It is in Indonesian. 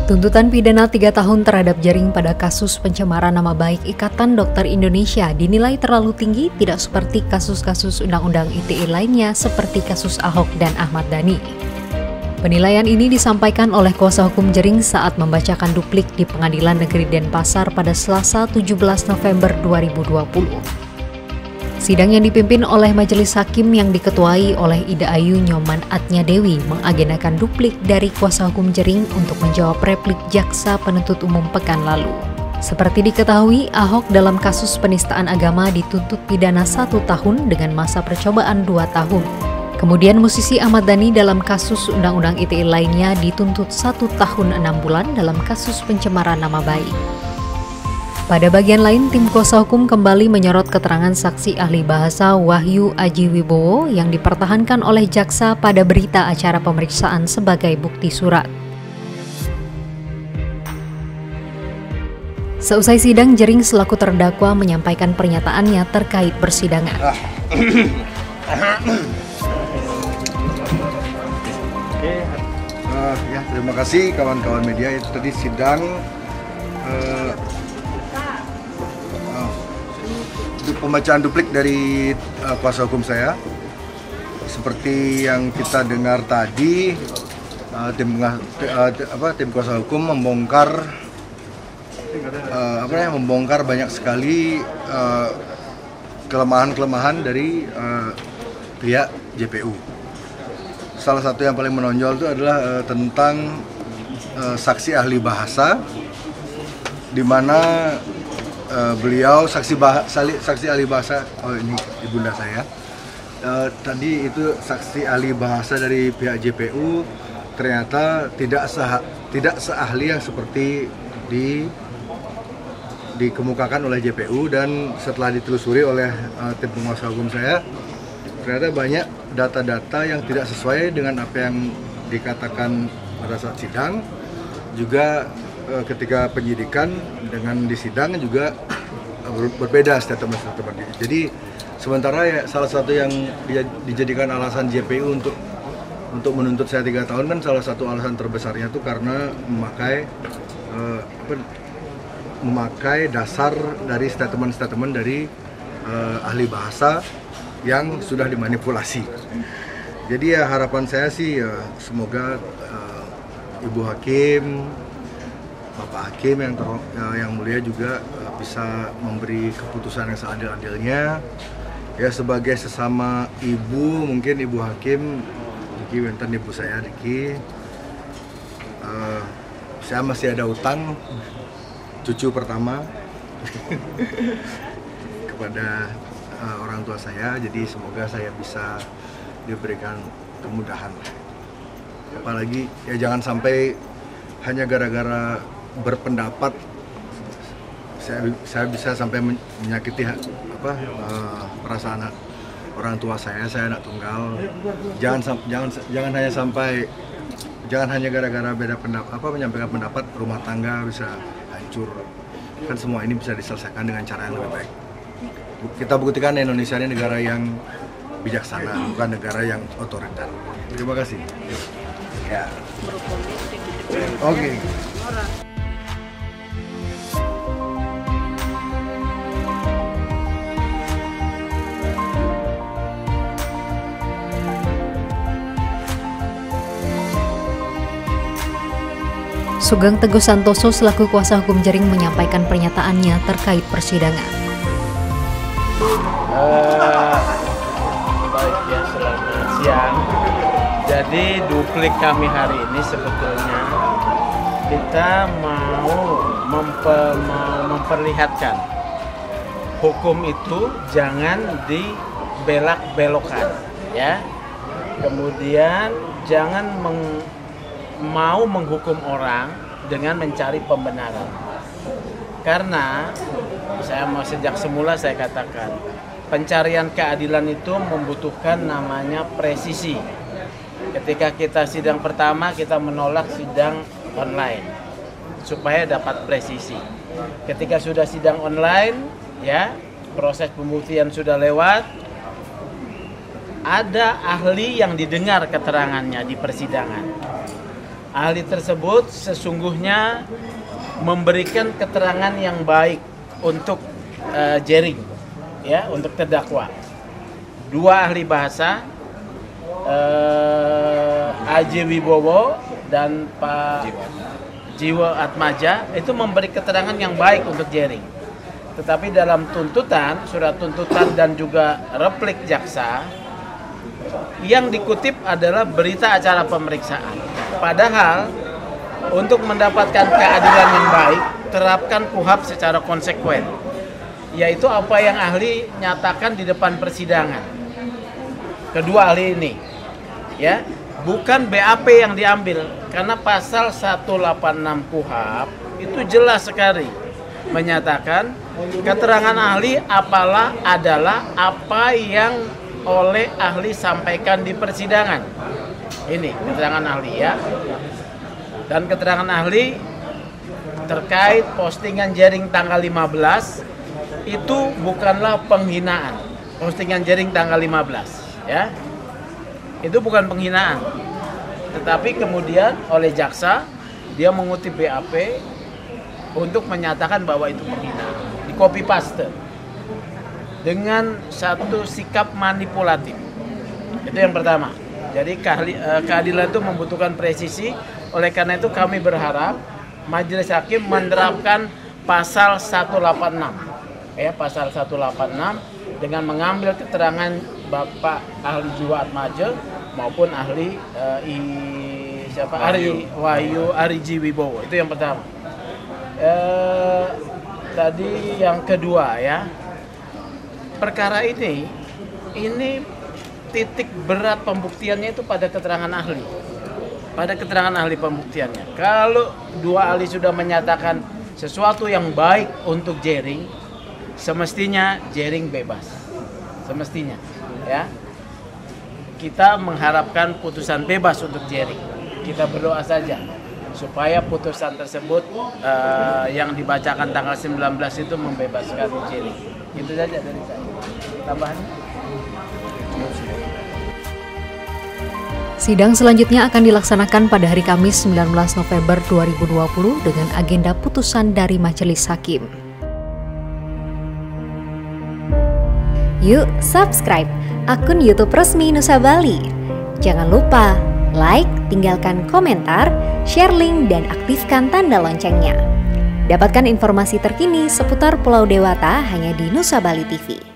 Tuntutan pidana 3 tahun terhadap Jering pada kasus pencemaran nama baik Ikatan Dokter Indonesia dinilai terlalu tinggi, tidak seperti kasus-kasus Undang-Undang ITE lainnya seperti kasus Ahok dan Ahmad Dhani. Penilaian ini disampaikan oleh kuasa hukum Jering saat membacakan duplik di Pengadilan Negeri Denpasar pada Selasa 17 November 2020. Sidang yang dipimpin oleh majelis hakim yang diketuai oleh Ida Ayu Nyoman Atnya Dewi mengagendakan duplik dari kuasa hukum Jering untuk menjawab replik jaksa penuntut umum pekan lalu. Seperti diketahui, Ahok dalam kasus penistaan agama dituntut pidana 1 tahun dengan masa percobaan 2 tahun. Kemudian musisi Ahmad Dhani dalam kasus Undang-Undang ITE lainnya dituntut 1 tahun 6 bulan dalam kasus pencemaran nama baik. Pada bagian lain, tim kuasa hukum kembali menyorot keterangan saksi ahli bahasa Wahyu Aji Wibowo yang dipertahankan oleh jaksa pada berita acara pemeriksaan sebagai bukti surat. Seusai sidang, Jering selaku terdakwa menyampaikan pernyataannya terkait persidangan. Ya, terima kasih kawan-kawan media. Itu tadi sidang pembacaan duplik dari kuasa hukum saya. Seperti yang kita dengar tadi, tim kuasa hukum membongkar banyak sekali kelemahan-kelemahan dari pihak JPU. Salah satu yang paling menonjol itu adalah tentang saksi ahli bahasa, di mana beliau saksi ahli bahasa, ini ibunda saya, tadi itu saksi ahli bahasa dari pihak JPU ternyata tidak seahli yang seperti dikemukakan oleh JPU, dan setelah ditelusuri oleh tim penguasa hukum saya, ternyata banyak data-data yang tidak sesuai dengan apa yang dikatakan pada saat sidang. Juga ketika penyidikan dengan di sidang juga berbeda statement. Jadi sementara ya salah satu yang dijadikan alasan JPU untuk menuntut saya 3 tahun kan salah satu alasan terbesarnya itu karena memakai dasar dari statement dari ahli bahasa yang sudah dimanipulasi. Jadi ya harapan saya sih semoga Ibu Hakim, Bapak Hakim yang mulia juga bisa memberi keputusan yang seadil-adilnya. Ya sebagai sesama ibu, mungkin Ibu Hakim, Diki Wenten ibu saya Diki, saya masih ada utang cucu pertama kepada orang tua saya, jadi semoga saya bisa diberikan kemudahan. Apalagi ya jangan sampai hanya gara-gara berpendapat saya bisa sampai menyakiti perasaan orang tua saya anak tunggal. Jangan hanya gara-gara beda pendapat, menyampaikan pendapat rumah tangga bisa hancur. Kan semua ini bisa diselesaikan dengan cara yang lebih baik. Kita buktikan Indonesia ini negara yang bijaksana, bukan negara yang otoriter. Terima kasih. Ya. Oke. Sugeng Teguh Santoso selaku kuasa hukum Jering menyampaikan pernyataannya terkait persidangan. Baik ya, selamat siang. Jadi duplik kami hari ini sebetulnya kita mau memperlihatkan hukum itu jangan dibelak-belokan, ya. Kemudian jangan mau menghukum orang dengan mencari pembenaran. Karena sejak semula saya katakan, pencarian keadilan itu membutuhkan namanya presisi. Ketika kita sidang pertama, kita menolak sidang online supaya dapat presisi. Ketika sudah sidang online, ya, proses pembuktian sudah lewat, ada ahli yang didengar keterangannya di persidangan. ahli tersebut sesungguhnya memberikan keterangan yang baik untuk Jering, ya, untuk terdakwa. 2 ahli bahasa, Aji Wibowo dan Pak Jiwo Atmaja itu memberi keterangan yang baik untuk Jering. Tetapi dalam tuntutan, surat tuntutan dan juga replik jaksa, yang dikutip adalah berita acara pemeriksaan. Padahal untuk mendapatkan keadilan yang baik, terapkan KUHP secara konsekuen, yaitu apa yang ahli nyatakan di depan persidangan. Kedua ahli ini, ya, bukan BAP yang diambil, karena pasal 186 KUHP itu jelas sekali menyatakan keterangan ahli adalah apa yang oleh ahli sampaikan di persidangan. Ini keterangan ahli, ya. Dan keterangan ahli terkait postingan Jering tanggal 15 itu bukanlah penghinaan. Postingan Jering tanggal 15, ya. Itu bukan penghinaan. Tetapi kemudian oleh jaksa dia mengutip BAP untuk menyatakan bahwa itu penghinaan. Di copy paste dengan satu sikap manipulatif. Itu yang pertama. Jadi keadilan itu membutuhkan presisi. Oleh karena itu kami berharap majelis hakim menerapkan pasal 186, ya, pasal 186 dengan mengambil keterangan Bapak ahli Jiwo Atmaja maupun ahli Ariji Wibowo. Itu yang pertama. Tadi yang kedua, ya, perkara ini titik berat pembuktiannya itu pada keterangan ahli. Pada keterangan ahli pembuktiannya. Kalau 2 ahli sudah menyatakan sesuatu yang baik untuk Jering, semestinya Jering bebas. Semestinya, ya. Kita mengharapkan putusan bebas untuk Jering. Kita berdoa saja supaya putusan tersebut yang dibacakan tanggal 19 itu membebaskan Jering. Itu saja dari saya. Tambahannya? Sidang selanjutnya akan dilaksanakan pada hari Kamis 19 November 2020 dengan agenda putusan dari majelis hakim. Yuk subscribe akun YouTube resmi Nusa Bali. Jangan lupa like, tinggalkan komentar, share link, dan aktifkan tanda loncengnya. Dapatkan informasi terkini seputar Pulau Dewata hanya di Nusa Bali TV.